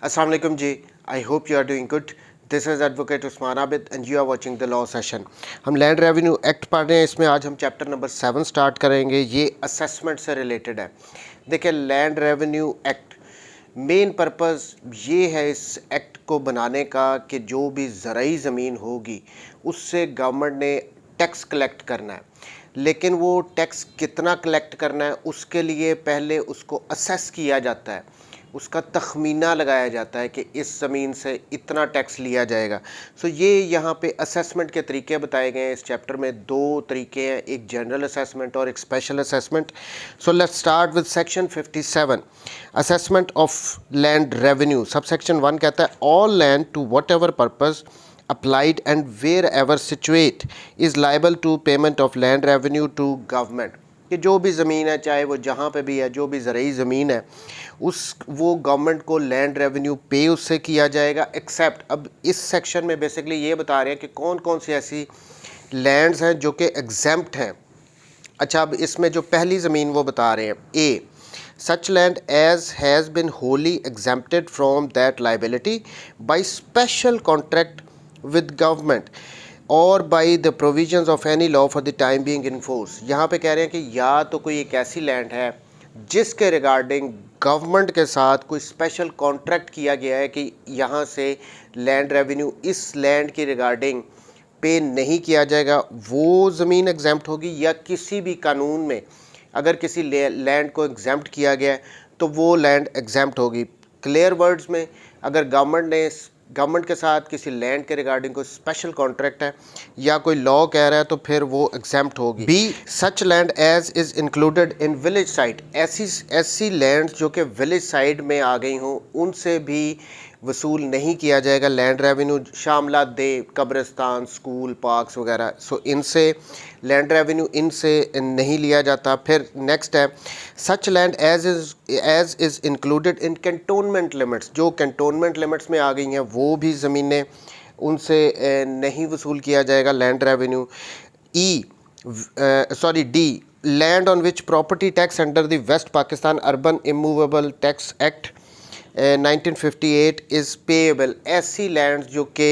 अस्सलाम वालेकुम जी। I hope you are doing good. This is advocate Usman Abid and you are watching the law session. हम land revenue act पढ़ रहे हैं। इसमें आज हम चैप्टर नंबर 7 स्टार्ट करेंगे। ये असेसमेंट से रिलेटेड है। देखिए, land revenue act main purpose ये है इस एक्ट को बनाने का कि जो भी ज़राई ज़मीन होगी उससे गवर्नमेंट ने टैक्स कलेक्ट करना है। लेकिन वो टैक्स कितना कलेक्ट करना है उसके लिए पहले उसको असेस किया जाता है, उसका तखमीना लगाया जाता है कि इस ज़मीन से इतना टैक्स लिया जाएगा। सो ये यहाँ पे असेसमेंट के तरीके बताए गए हैं। इस चैप्टर में 2 तरीके हैं, एक जनरल असेसमेंट और एक special assessment. So let's start with section 57, assessment of land revenue. Sub section 1 कहता है all land to whatever purpose applied and wherever situate is liable to payment of land revenue to government। कि जो भी ज़मीन है, चाहे वो जहाँ पे भी है, जो भी ज़रूरी ज़मीन है उस वो गवर्नमेंट को लैंड रेवेन्यू पे उससे किया जाएगा। एक्सेप्ट, अब इस सेक्शन में बेसिकली ये बता रहे हैं कि कौन कौन सी ऐसी लैंड्स हैं जो कि एग्जेम्प्ट हैं। अच्छा, अब इसमें जो पहली ज़मीन वो बता रहे हैं, ए such land as has been wholly exempted from that liability by special contract with government or by the provisions of any law for the time being in force। यहाँ पे कह रहे हैं कि या तो कोई एक ऐसी लैंड है जिसके रिगार्डिंग गवर्नमेंट के साथ कोई स्पेशल कॉन्ट्रैक्ट किया गया है कि यहाँ से लैंड रेवेन्यू इस लैंड की रिगार्डिंग पे नहीं किया जाएगा, वो ज़मीन एग्जेम्प्ट होगी। या किसी भी कानून में अगर किसी लैंड को एग्जेम्प्ट किया गया है तो वो लैंड एग्जेम्प्ट होगी। क्लियर वर्ड्स में, अगर गवर्नमेंट के साथ किसी लैंड के रिगार्डिंग कोई स्पेशल कॉन्ट्रैक्ट है या कोई लॉ कह रहा है तो फिर वो एग्जेम्प्ट होगी। B such land as is included in village site. ऐसी लैंड जो कि विलेज साइड में आ गई हों उनसे भी वसूल नहीं किया जाएगा लैंड रेवेन्यू। शामला दे कब्रिस्तान, स्कूल, पार्क्स वगैरह, सो इनसे लैंड रेवेन्यू इनसे नहीं लिया जाता। फिर नेक्स्ट है such land as is included in cantonment limits. जो कैंटोनमेंट लिमिट्स में आ गई हैं वो भी ज़मीनें, उनसे नहीं वसूल किया जाएगा land revenue. D land on which property tax under the west Pakistan urban immovable tax act 1958 is payable. ऐसी लैंड जो कि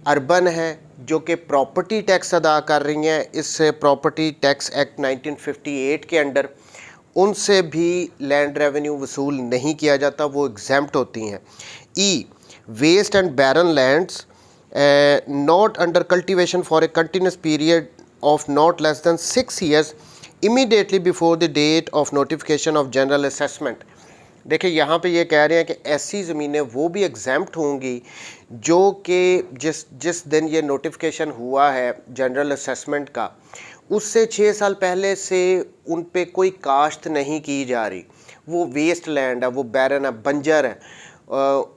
अर्बन है, जो कि प्रॉपर्टी टैक्स अदा कर रही हैं इस प्रॉपर्टी टैक्स एक्ट 1958 के अंडर, उनसे भी लैंड रेवेन्यू वसूल नहीं किया जाता, वो एग्जेम्प्ट होती हैं। E waste and barren lands not under cultivation for a continuous period of not less than 6 years immediately before the date of notification of general assessment. देखिए, यहाँ पे ये कह रहे हैं कि ऐसी ज़मीनें वो भी एग्जेम्प्ट होंगी जो कि जिस दिन ये नोटिफिकेशन हुआ है जनरल असेसमेंट का, उससे 6 साल पहले से उन पे कोई काश्त नहीं की जा रही। वो वेस्ट लैंड है, वो बैरन है, बंजर है,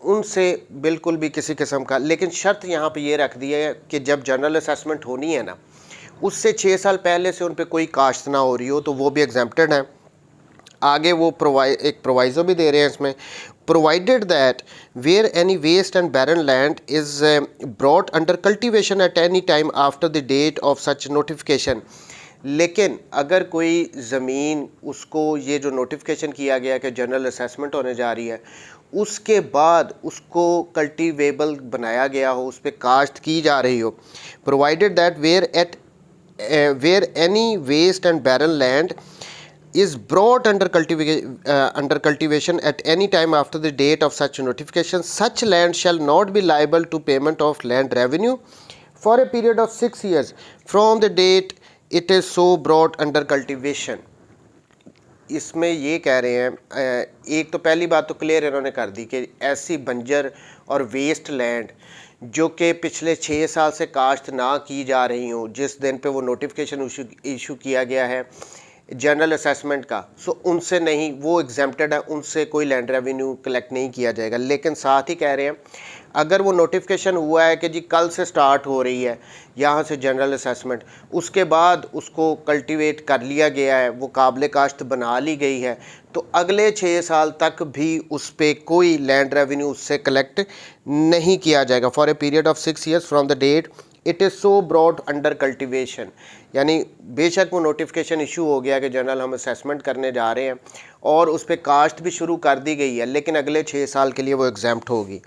उनसे बिल्कुल भी किसी किस्म का। लेकिन शर्त यहाँ पे ये रख दी है कि जब जनरल असेसमेंट होनी है ना, उससे 6 साल पहले से उन पे कोई काश्त ना हो रही हो तो वो भी एग्जेम्प्टेड है। आगे वो एक प्रोवाइज़ो भी दे रहे हैं इसमें, provided that where any waste and barren land is brought under cultivation at any time after the date of such notification. लेकिन अगर कोई ज़मीन, उसको ये जो नोटिफिकेशन किया गया कि जनरल असेसमेंट होने जा रही है, उसके बाद उसको कल्टीवेबल बनाया गया हो, उस पर काश्त की जा रही हो, provided that where any waste and barren land is brought under cultivation at any time after the date of such notification, such land shall not be liable to payment of land revenue for a period of 6 years from the date it is so brought under cultivation। इसमें ये कह रहे हैं, एक तो पहली बात तो क्लियर इन्होंने कर दी कि ऐसी बंजर और वेस्ट लैंड जो कि पिछले 6 साल से काश्त ना की जा रही हों, जिस दिन पे वो नोटिफिकेशन इशू किया गया है जनरल असेसमेंट का, सो उनसे नहीं, वो एग्जेम्प्टेड है, उनसे कोई लैंड रेवेन्यू कलेक्ट नहीं किया जाएगा। लेकिन साथ ही कह रहे हैं अगर वो नोटिफिकेशन हुआ है कि जी कल से स्टार्ट हो रही है यहाँ से जनरल असेसमेंट, उसके बाद उसको कल्टीवेट कर लिया गया है, वो काबिल काश्त बना ली गई है, तो अगले 6 साल तक भी उस पर कोई लैंड रेवेन्यू उससे कलेक्ट नहीं किया जाएगा for a period of 6 years from the date it is so brought under cultivation, यानी बेशक वो नोटिफिकेशन इशू हो गया कि जनरल हम असेसमेंट करने जा रहे हैं और उस पर कास्ट भी शुरू कर दी गई है, लेकिन अगले 6 साल के लिए वो एग्जाम्प्ट होगी।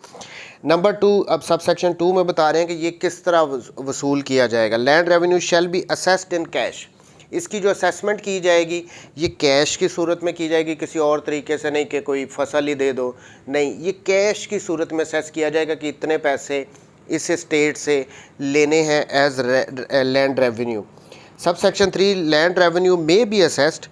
नंबर 2, अब सब सेक्शन 2 में बता रहे हैं कि ये किस तरह वसूल किया जाएगा। Land revenue shall be assessed in cash. इसकी जो असेसमेंट की जाएगी ये कैश की सूरत में की जाएगी, किसी और तरीके से नहीं कि कोई फसल ही दे दो, नहीं, ये कैश की सूरत में असेस किया जाएगा कि इतने पैसे इस स्टेट से लेने हैं as land revenue. Sub section 3, land revenue may be assessed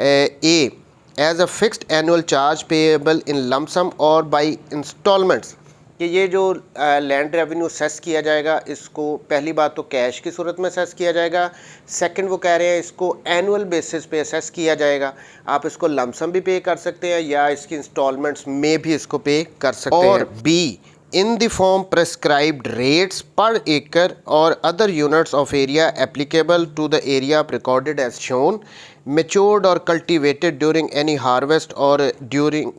a as a fixed annual charge payable in lump sum or by instalments, कि ये जो लैंड रेवेन्यू असेस किया जाएगा इसको पहली बात तो कैश की सूरत में असेस किया जाएगा, सेकंड वो कह रहे हैं इसको एनुअल बेसिस पे असेस किया जाएगा। आप इसको लमसम भी पे कर सकते हैं या इसकी इंस्टॉलमेंट्स में भी इसको पे कर सकते हैं। और B, in the form prescribed rates per acre or other units of area applicable to the area recorded as shown, matured or cultivated during any harvest or during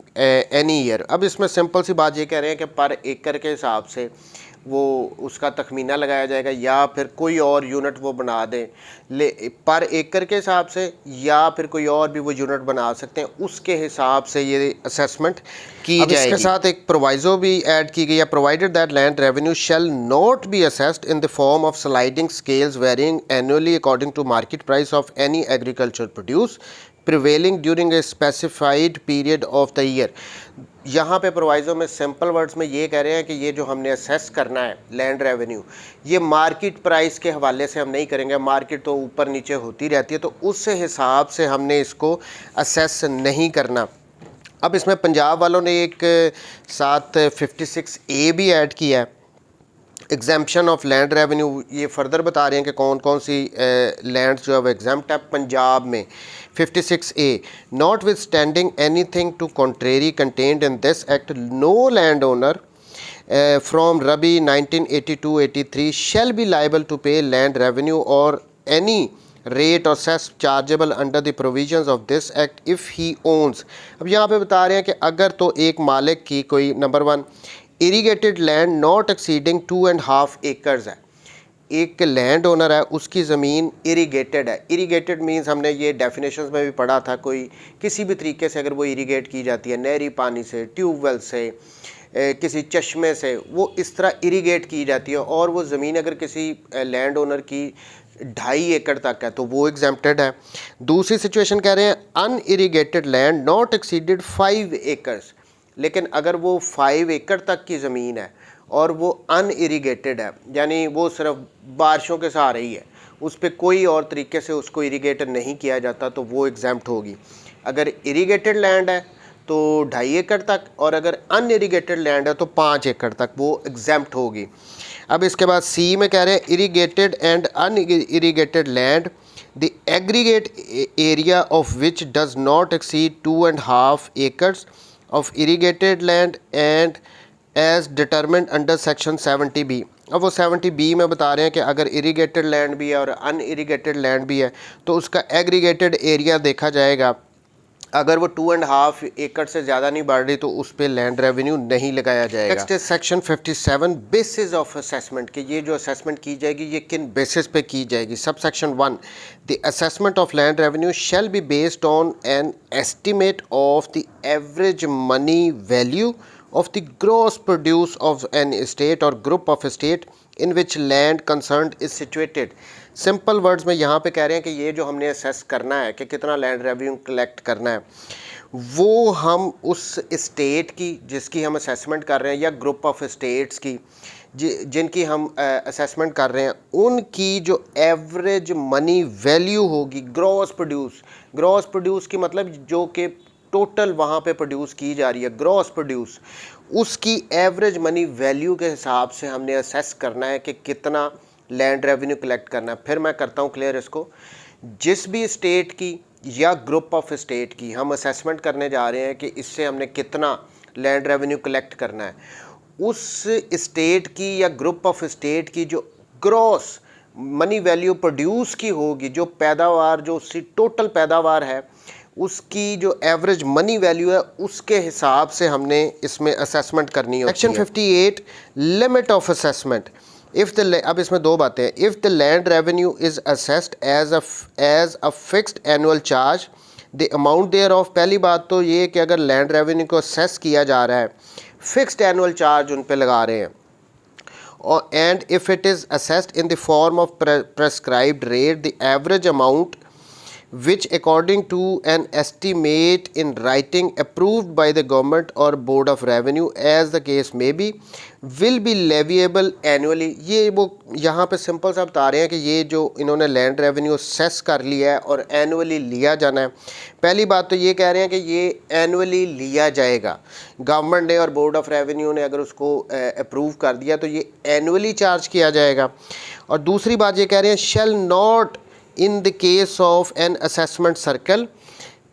any year। अब इसमें सिंपल सी बात ये कह रहे हैं कि पर एकड़ के हिसाब से वो उसका तखमीना लगाया जाएगा या फिर कोई और यूनिट वो बना दें, पर एकड़ के हिसाब से, या फिर कोई और भी वो यूनिट बना सकते हैं, उसके हिसाब से ये असेसमेंट की जाएगी। इसके साथ एक प्रोवाइजो भी ऐड की गई है, provided that land revenue shall not be assessed in the form of sliding scales varying annually according to market price of any agriculture produce prevailing during a specified period of the year. यहाँ पे proviso में simple words में ये कह रहे हैं कि ये जो हमने असेस करना है लैंड रेवेन्यू, ये मार्केट प्राइस के हवाले से हम नहीं करेंगे, मार्केट तो ऊपर नीचे होती रहती है, तो उस हिसाब से हमने इसको असेस नहीं करना। अब इसमें पंजाब वालों ने एक साथ 56A भी ऐड किया है, एग्जाम्पशन ऑफ लैंड रेवेन्यू। ये फर्दर बता रहे हैं कि कौन कौन सी लैंड जो है वो एग्जाम्प्ट है पंजाब में। 56A, notwithstanding anything to contrary contained in this act, no land owner from rabi 1982-83 shall be liable to pay land revenue or any rate or cess chargeable under the provisions of this act if he owns। अब यहाँ पे बता रहे हैं कि अगर तो एक मालिक की कोई number 1 irrigated land not exceeding 2.5 acres है, एक लैंड ओनर है उसकी ज़मीन इरीगेटेड है। इरीगेटेड मींस हमने ये डेफिनेशंस में भी पढ़ा था, कोई किसी भी तरीके से अगर वो इरीगेट की जाती है, नहरी पानी से, ट्यूबवेल से, किसी चश्मे से, वो इस तरह इरीगेट की जाती है, और वो ज़मीन अगर किसी लैंड ओनर की 2.5 एकड़ तक है तो वो एग्जेम्प्टेड है। दूसरी सिचुएशन कह रहे हैं unirrigated land not exceeded 5 acres, लेकिन अगर वो 5 एकड़ तक की ज़मीन है और वो अनइरीगेटेड है, यानी वो सिर्फ बारिशों के सहारे ही है, उस पर कोई और तरीके से उसको इरीगेट नहीं किया जाता, तो वो एग्जाम्प्ट होगी। अगर इरीगेटेड लैंड है तो 2.5 एकड़ तक, और अगर अनइरीगेटेड लैंड है तो 5 एकड़ तक वो एग्जाम्प्ट होगी। अब इसके बाद सी में कह रहे हैं irrigated and unirrigated land the aggregate area of which does not exceed 2.5 acres of irrigated land and as determined under section 70B। अब वो 70B में बता रहे हैं कि अगर इरीगेटेड लैंड भी है और अनइरीगेटेड लैंड भी है तो उसका एग्रीगेटेड एरिया देखा जाएगा, अगर वो 2.5 एकड़ से ज़्यादा नहीं बढ़ रही तो उस पर लैंड रेवेन्यू नहीं लगाया जाएगा। Next is section 57, basis of assessment, कि ये जो असेसमेंट की जाएगी ये किन बेसिस पे की जाएगी। सब section 1, the assessment of land revenue shall be based on an estimate of the average money value of the gross produce of an estate or group of estate in which land concerned is situated। Simple words में यहाँ पे कह रहे हैं कि ये जो हमने असेस करना है कि कितना लैंड रेवेन्यू कलेक्ट करना है, वो हम उस स्टेट की जिसकी हम असेसमेंट कर रहे हैं या ग्रुप ऑफ स्टेट्स की जिनकी हम असेसमेंट कर रहे हैं, उनकी जो एवरेज मनी वैल्यू होगी, ग्रॉस प्रोड्यूस की मतलब जो कि टोटल वहाँ पे प्रोड्यूस की जा रही है, ग्रॉस प्रोड्यूस, उसकी एवरेज मनी वैल्यू के हिसाब से हमने असेस करना है कि कितना लैंड रेवेन्यू कलेक्ट करना है। फिर मैं करता हूँ क्लियर इसको, जिस भी स्टेट की या ग्रुप ऑफ स्टेट की हम असेसमेंट करने जा रहे हैं कि इससे हमने कितना लैंड रेवेन्यू कलेक्ट करना है, उस स्टेट की या ग्रुप ऑफ स्टेट की जो ग्रॉस मनी वैल्यू प्रोड्यूस की होगी, जो पैदावार, जो उसकी टोटल पैदावार है, उसकी जो एवरेज मनी वैल्यू है उसके हिसाब से हमने इसमें असेसमेंट करनी होती है। Section 58, limit of assessment, if the, अब इसमें दो बातें हैं, if the land revenue is assessed as a fixed annual charge the amount thereof, पहली बात तो ये कि अगर लैंड रेवेन्यू को असेस किया जा रहा है, फिक्स्ड एनुअल चार्ज उन पे लगा रहे हैं, और and if it is assessed in the form of prescribed rate the average amount which according to an estimate in writing approved by the government or board of revenue as the case may be will be leviable annually। ये वो यहाँ पे simple सा बता रहे हैं कि ये जो इन्होंने लैंड रेवेन्यू सेस कर लिया है और एनुअली लिया जाना है। पहली बात तो ये कह रहे हैं कि ये एनुअली लिया जाएगा, गवर्नमेंट ने और बोर्ड ऑफ रेवेन्यू ने अगर उसको अप्रूव कर दिया तो ये एनुअली चार्ज किया जाएगा। और दूसरी बात ये कह रहे हैं shall not in the case of an assessment circle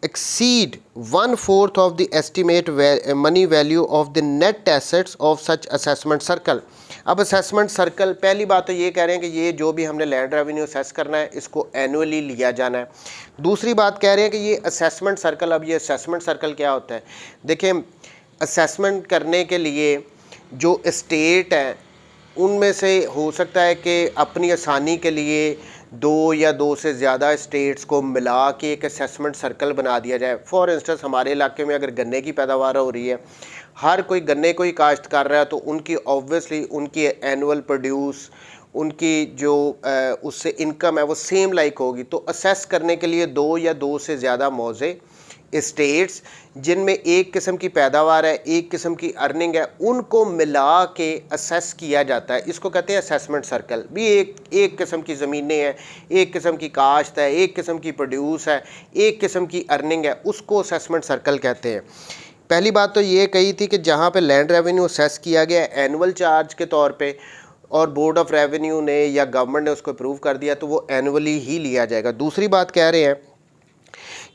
exceed 1/4 of the estimate money value of the net assets of such assessment circle। अब असेसमेंट सर्कल, पहली बात तो ये कह रहे हैं कि ये जो भी हमने लैंड रेवेन्यू असेस करना है इसको एनुअली लिया जाना है। दूसरी बात कह रहे हैं कि ये असेसमेंट सर्कल, अब ये असेसमेंट सर्कल क्या होता है, देखें असेसमेंट करने के लिए जो स्टेट है उनमें से हो सकता है कि अपनी आसानी के लिए दो या दो से ज़्यादा स्टेट्स को मिला के एक असेसमेंट सर्कल बना दिया जाए। फॉर इंस्टेंस हमारे इलाके में अगर गन्ने की पैदावार हो रही है, हर कोई गन्ने को ही काश्त कर रहा है, तो उनकी ऑब्वियसली उनकी एनुअल प्रोड्यूस, उनकी जो उससे इनकम है वो सेम लाइक होगी। तो असेस करने के लिए दो या दो से ज़्यादा मौजे स्टेट्स जिनमें एक किस्म की पैदावार है, एक किस्म की अर्निंग है, उनको मिला के असेस किया जाता है, इसको कहते हैं असेसमेंट सर्कल। भी एक किस्म की ज़मीनें हैं, एक किस्म की काश्त है, एक किस्म की प्रोड्यूस है, एक किस्म की अर्निंग है, उसको असेसमेंट सर्कल कहते हैं। पहली बात तो ये कही थी कि जहाँ पे लैंड रेवेन्यू असेस किया गया एनुअल चार्ज के तौर पे और बोर्ड ऑफ रेवेन्यू ने या गवर्नमेंट ने उसको अप्रूव कर दिया तो वो एनुअली ही लिया जाएगा। दूसरी बात कह रहे हैं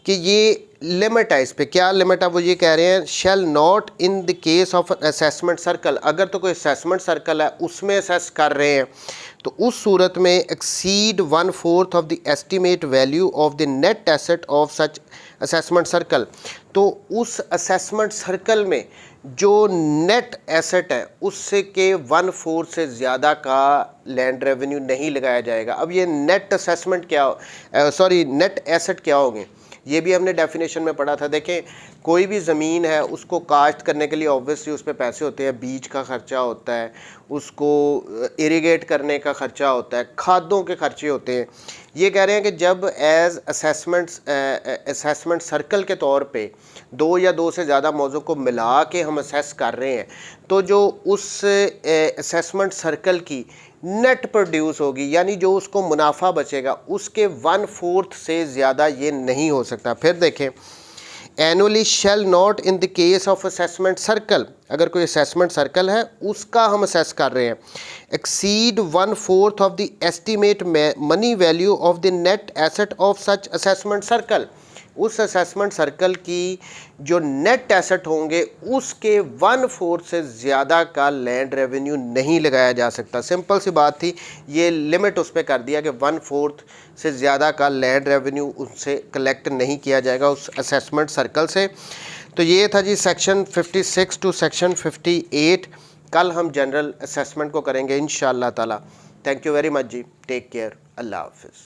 कि ये लिमिट है, इस पे क्या लिमिट है, वो ये कह रहे हैं shall not in the case of assessment circle, अगर तो कोई असेसमेंट सर्कल है उसमें असेस कर रहे हैं तो उस सूरत में exceed 1/4 of the estimate value of the net asset of such assessment circle. तो उस असेसमेंट सर्कल में जो नेट एसेट है उससे के 1/4 से ज़्यादा का लैंड रेवेन्यू नहीं लगाया जाएगा। अब ये नेट असेसमेंट क्या नेट एसेट क्या होंगे, ये भी हमने डेफिनेशन में पढ़ा था। देखें कोई भी ज़मीन है उसको काश्त करने के लिए ऑब्वियसली उस पर पैसे होते हैं, बीज का ख़र्चा होता है, उसको इरिगेट करने का ख़र्चा होता है, खादों के खर्चे होते हैं। ये कह रहे हैं कि जब एज असेसमेंट सर्कल के तौर पे दो या दो से ज़्यादा मौज़ों को मिला के हम असेस कर रहे हैं तो जो उस असेसमेंट सर्कल की नेट प्रोड्यूस होगी, यानी जो उसको मुनाफा बचेगा उसके 1/4 से ज़्यादा ये नहीं हो सकता। फिर देखें annually shall not in the case of assessment circle, अगर कोई असेसमेंट सर्कल है उसका हम असेस कर रहे हैं, exceed 1/4 of the estimate money value of the net asset of such assessment circle, उस असेसमेंट सर्कल की जो नेट एसेट होंगे उसके 1/4 से ज़्यादा का लैंड रेवेन्यू नहीं लगाया जा सकता। सिंपल सी बात थी, ये लिमिट उस पर कर दिया कि 1/4 से ज़्यादा का लैंड रेवेन्यू उनसे कलेक्ट नहीं किया जाएगा उस असेसमेंट सर्कल से। तो ये था जी सेक्शन 56 टू सेक्शन 58। कल हम जनरल असेसमेंट को करेंगे इंशाअल्लाह ताला। थैंक यू वेरी मच जी, टेक केयर, अल्लाह हाफिज़।